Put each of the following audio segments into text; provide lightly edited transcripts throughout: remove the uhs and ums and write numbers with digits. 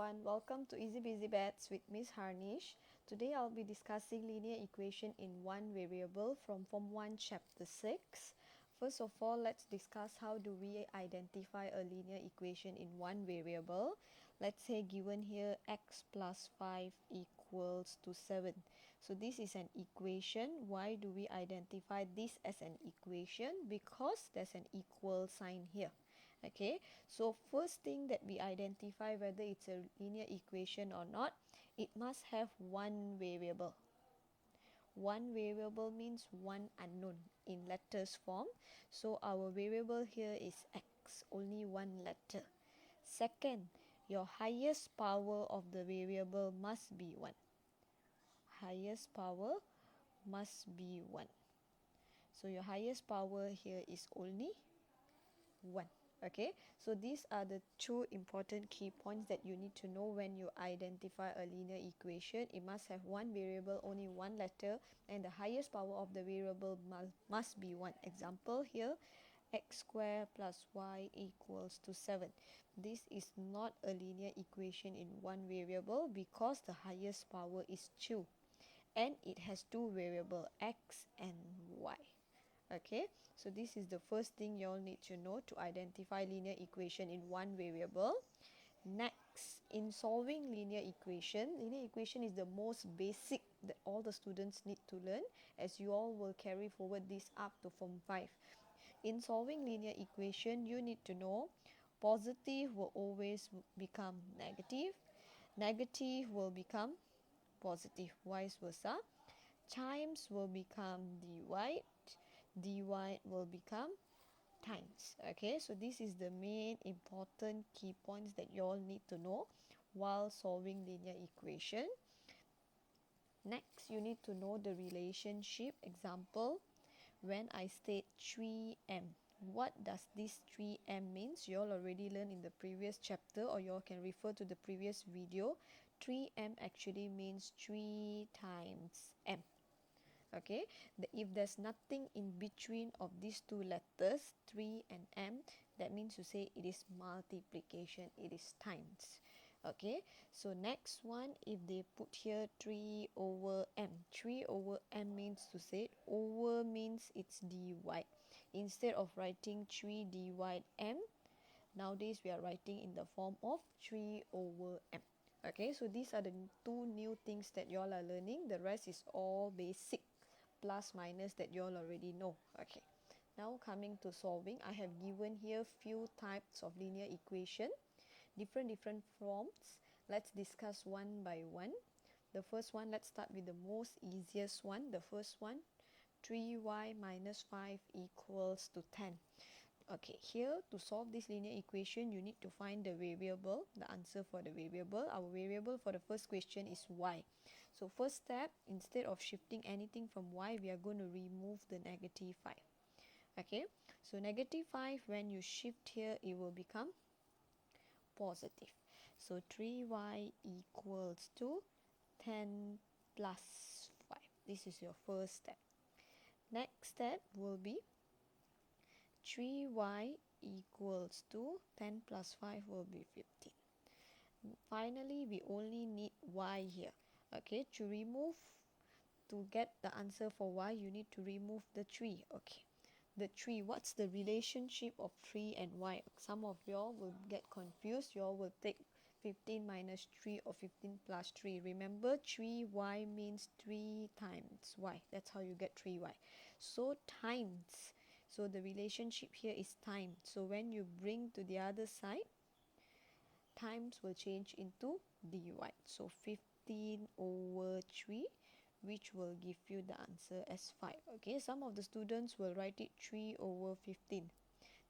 everyone, welcome to Easy Busy Bets with Miss Harnish. Today I'll be discussing linear equation in one variable from Form 1 Chapter 6. First of all, let's discuss how do we identify a linear equation in one variable. Let's say given here x plus 5 equals to 7. So this is an equation. Why do we identify this as an equation? Because there's an equal sign here. Okay, so first thing that we identify whether it's a linear equation or not, it must have one variable. One variable means one unknown in letters form. So our variable here is x, only one letter. Second, your highest power of the variable must be 1. Highest power must be 1. So your highest power here is only 1. Okay, so these are the two important key points that you need to know when you identify a linear equation. It must have one variable, only one letter, and the highest power of the variable must be 1. Example here, x squared plus y equals to 7. This is not a linear equation in one variable because the highest power is 2 and it has two variables, x and y. Okay, so this is the first thing you all need to know to identify linear equation in one variable. Next, in solving linear equation is the most basic that all the students need to learn, as you all will carry forward this up to Form 5. In solving linear equation, you need to know positive will always become negative, negative will become positive, vice versa. Times will become dy will become times. Okay, so this is the main important key points that you all need to know while solving linear equation. Next, you need to know the relationship. Example, when I state 3m, what does this 3m means? You all already learned in the previous chapter, or you all can refer to the previous video. 3m actually means 3 times m. Okay, if there's nothing in between of these two letters 3 and m, that means to say it is multiplication, it is times. Okay, so next one, if they put here 3 over m, 3 over m means to say over means it's dy. Instead of writing 3 dy m, nowadays we are writing in the form of 3 over m. Okay, so these are the two new things that you all are learning. The rest is all basic plus minus that you all already know. Okay, now coming to solving, I have given here few types of linear equation, different forms. Let's discuss one by one. The first one, let's start with the most easiest one. The first one, 3y minus 5 equals to 10. Okay, here to solve this linear equation, you need to find the variable, the answer for the variable. Our variable for the first question is y. So first step, instead of shifting anything from y, we are going to remove the negative 5. Okay, so negative 5, when you shift here, it will become positive. So 3y equals to 10 plus 5. This is your first step. Next step will be 3y equals to 10 plus 5 will be 15. Finally, we only need y here. Okay, to get the answer for y, you need to remove the 3. Okay, the 3, what's the relationship of 3 and y? Some of y'all will get confused. Y'all will take 15 minus 3 or 15 plus 3. Remember, 3y means 3 times y. That's how you get 3y. So times, so the relationship here is time. So when you bring to the other side, times will change into dy. So 15 over 3, which will give you the answer as 5. Okay, some of the students will write it 3 over 15.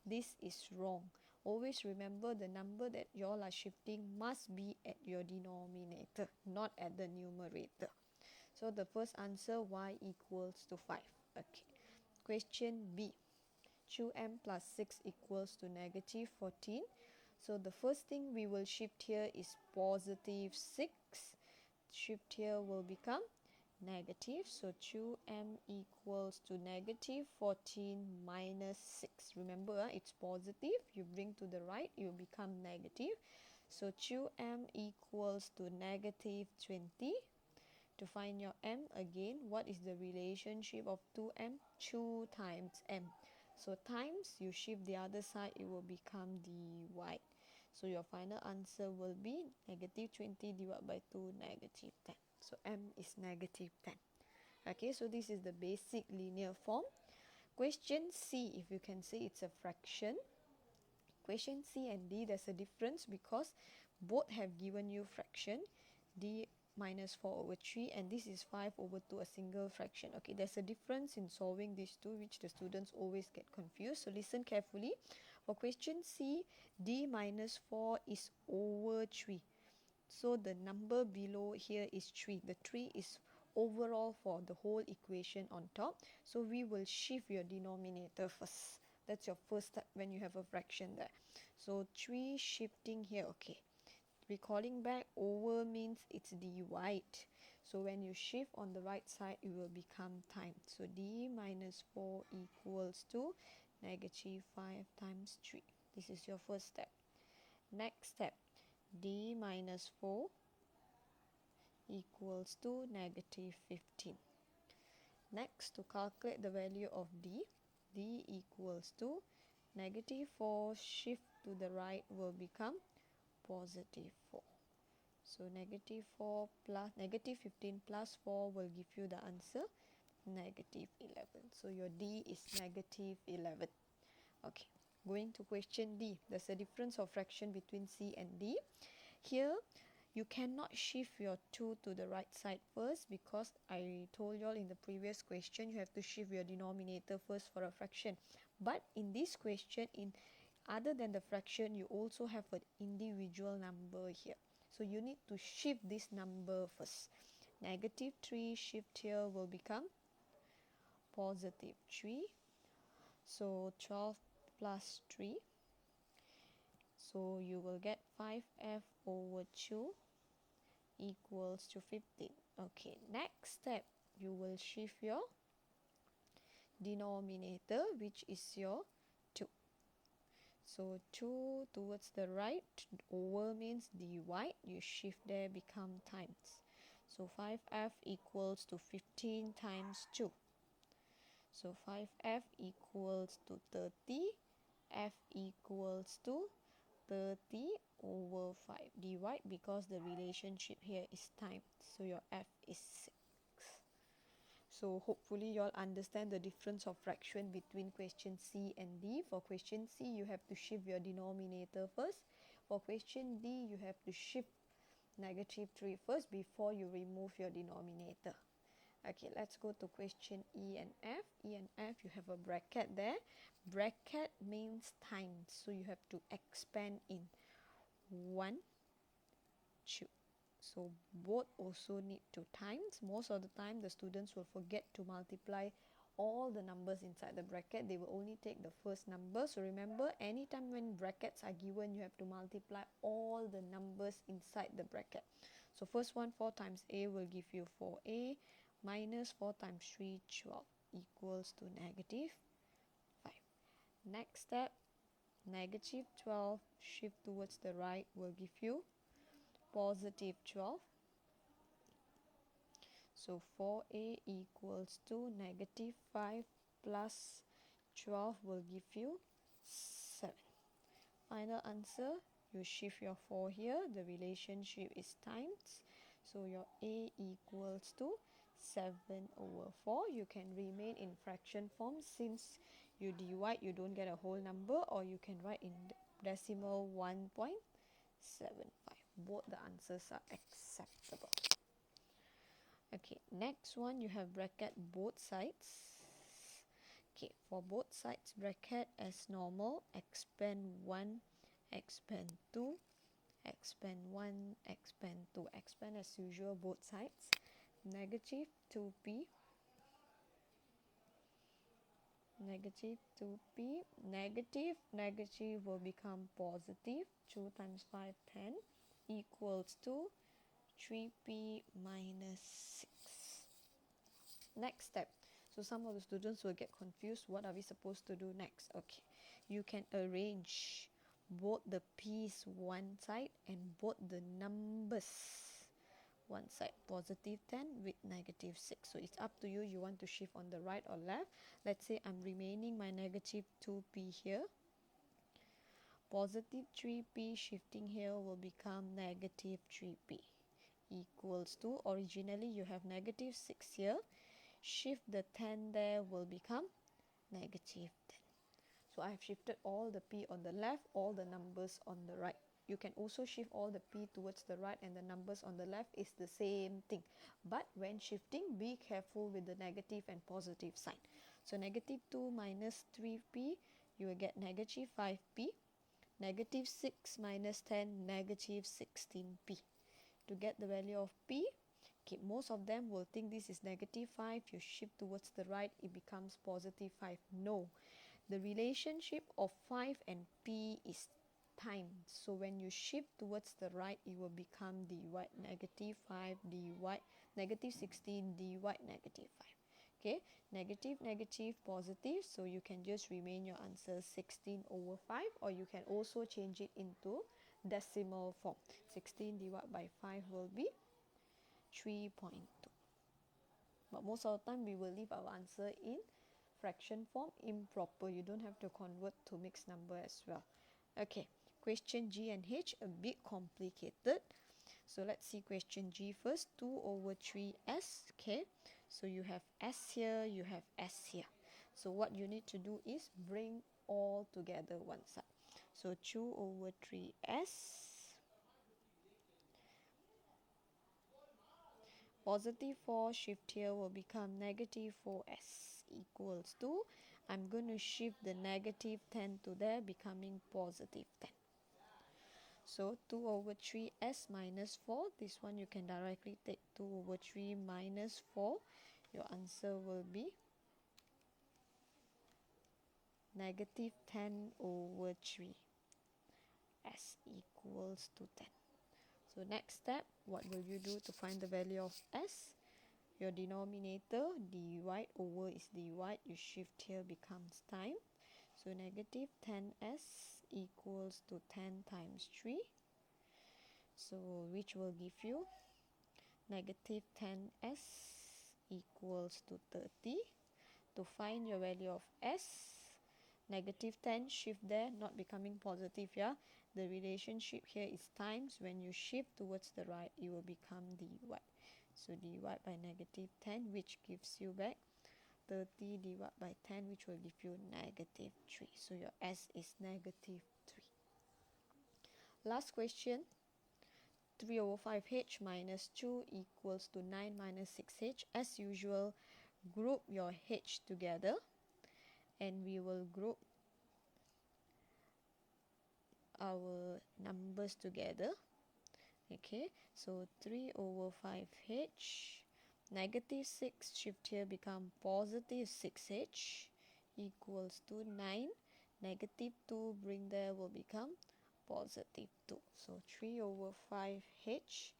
This is wrong. Always remember the number that you all are shifting must be at your denominator, not at the numerator. So the first answer, y equals to 5. Okay. Question B. 2m plus 6 equals to negative 14. So the first thing we will shift here is positive 6. Shift here will become negative. So 2m equals to negative 14 minus 6. Remember, it's positive. You bring to the right, it will become negative. So 2m equals to negative 20. To find your m again, what is the relationship of 2m? 2 times m. So times, you shift the other side, it will become dy. So your final answer will be negative 20 divided by 2, negative 10. So m is negative 10. Okay, so this is the basic linear form. Question C, if you can see, it's a fraction. Question C and D, there's a difference because both have given you fraction, D minus 4 over 3, and this is 5 over 2, a single fraction. Okay, there's a difference in solving these two, which the students always get confused. So listen carefully. For question C, D minus 4 is over 3. So the number below here is 3. The 3 is overall for the whole equation on top. So we will shift your denominator first. That's your first step when you have a fraction there. So 3 shifting here, okay. Recalling back, over means it's dy. So when you shift on the right side, it will become times. So d minus 4 equals to negative 5 times 3. This is your first step. Next step, d minus 4 equals to negative 15. Next, to calculate the value of d equals to negative 4 shift to the right will become positive 4. So negative 4 plus negative 15 plus 4 will give you the answer negative 11. So your D is negative 11. Okay, going to question D. There's a difference of fraction between C and D. Here, you cannot shift your 2 to the right side first because I told you all in the previous question you have to shift your denominator first for a fraction. But in this question, other than the fraction, you also have an individual number here. So you need to shift this number first. Negative 3 shift here will become positive 3. So 12 plus 3. So you will get 5f over 2 equals to 15. Okay, next step, you will shift your denominator, which is your 2. So 2 towards the right, over means dy, you shift there, become times. So 5f equals to 15 times 2. So 5f equals to 30, f equals to 30 over 5 dy, because the relationship here is times. So your f is 6. So hopefully you all understand the difference of fraction between question C and D. For question C, you have to shift your denominator first. For question D, you have to shift negative 3 first before you remove your denominator. Okay, let's go to question E and F. E and F, you have a bracket there. Bracket means times, so you have to expand in 1, 2. So both also need to times. Most of the time the students will forget to multiply all the numbers inside the bracket. They will only take the first number. So remember, anytime when brackets are given, you have to multiply all the numbers inside the bracket. So first one, 4 times a will give you 4a minus 4 times 3, 12 equals to negative 5. Next step, negative 12 shift towards the right will give you positive 12. So 4a equals to negative 5 plus 12 will give you 7. Final answer, you shift your 4 here, the relationship is times. So your a equals to 7 over 4. You can remain in fraction form since you divide, you don't get a whole number, or you can write in decimal 1.75. Both the answers are acceptable. Okay, next one, you have bracket both sides. Okay, for both sides, bracket as normal, expand 1, expand 2, expand 1, expand 2. Expand as usual both sides. Negative 2p, negative 2p, negative will become positive. 2 times 5, 10 equals to 3p minus 6. Next step. So some of the students will get confused. What are we supposed to do next? Okay, you can arrange both the p's one side and both the numbers one side, positive 10 with negative 6. So it's up to you, you want to shift on the right or left. Let's say I'm remaining my negative 2p here. Positive 3p shifting here will become negative 3p equals to, originally you have negative 6 here, shift the 10 there will become negative 10. So I have shifted all the p on the left, all the numbers on the right. You can also shift all the p towards the right and the numbers on the left is the same thing. But when shifting, be careful with the negative and positive sign. So negative 2 minus 3p, you will get negative 5p. Negative 6 minus 10, negative 16p. To get the value of p, okay, most of them will think this is negative 5. You shift towards the right, it becomes positive 5. No. The relationship of 5 and p is time. So when you shift towards the right, it will become dy negative 5 dy negative 16 dy negative 5. Okay, negative, negative, positive. So you can just remain your answer 16 over 5, or you can also change it into decimal form. 16 divided by 5 will be 3.2. But most of the time we will leave our answer in fraction form, improper. You don't have to convert to mixed number as well. Okay, question G and H, a bit complicated. So let's see question G first. 2 over 3s. Okay, so you have s here, you have s here. So what you need to do is bring all together one side. So 2 over 3s. Positive 4 shift here will become negative 4s equals to, I'm going to shift the negative 10 to there, becoming positive 10. So 2 over 3s minus 4, this one you can directly take 2 over 3 minus 4. Your answer will be negative 10 over 3. S equals to 10. So next step, what will you do to find the value of s? Your denominator, dy over is dy, you shift here, becomes time. So negative 10s equals to 10 times 3. So which will give you negative 10s equals to 30. To find your value of s, negative 10 shift there, not becoming positive, yeah. The relationship here is times. When you shift towards the right, it will become dy. So dy by negative 10, which gives you back 30 divided by 10, which will give you negative 3. So your s is negative 3. Last question. 3 over 5h minus 2 equals to 9 minus 6h. As usual, group your h together, and we will group our numbers together. Okay, so 3 over 5h, negative 6 shift here, become positive 6h equals to 9. Negative 2 bring there, will become positive 2. So 3 over 5h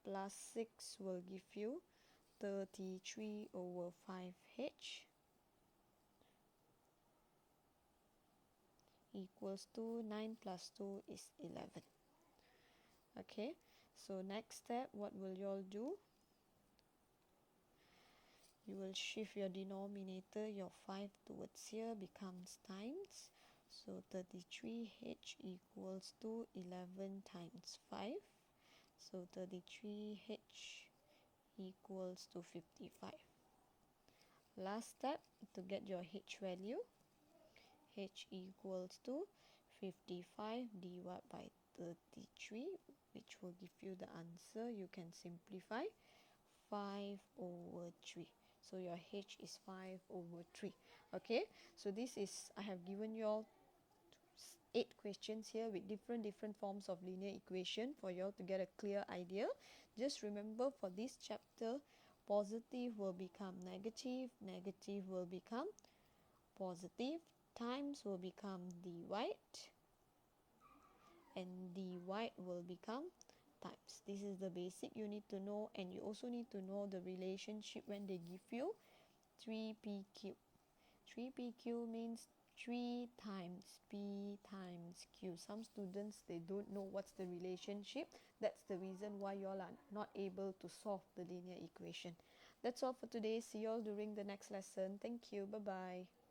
plus 6 will give you 33 over 5h equals to 9 plus 2 is 11. Okay, so next step, what will you all do? You will shift your denominator, your 5 towards here, becomes times. So 33h equals to 11 times 5. So 33h equals to 55. Last step, to get your h value, h equals to 55 divided by 33, which will give you the answer. You can simplify 5 over 3. So your h is 5 over 3. Okay, so this is, I have given you all 8 questions here with different forms of linear equation for you all to get a clear idea. Just remember, for this chapter, positive will become negative, negative will become positive, times will become dy, and dy will become times. This is the basic you need to know, and you also need to know the relationship when they give you 3p cube. 3p cube means 3 times P times Q. Some students, they don't know what's the relationship. That's the reason why you all are not able to solve the linear equation. That's all for today. See you all during the next lesson. Thank you. Bye bye.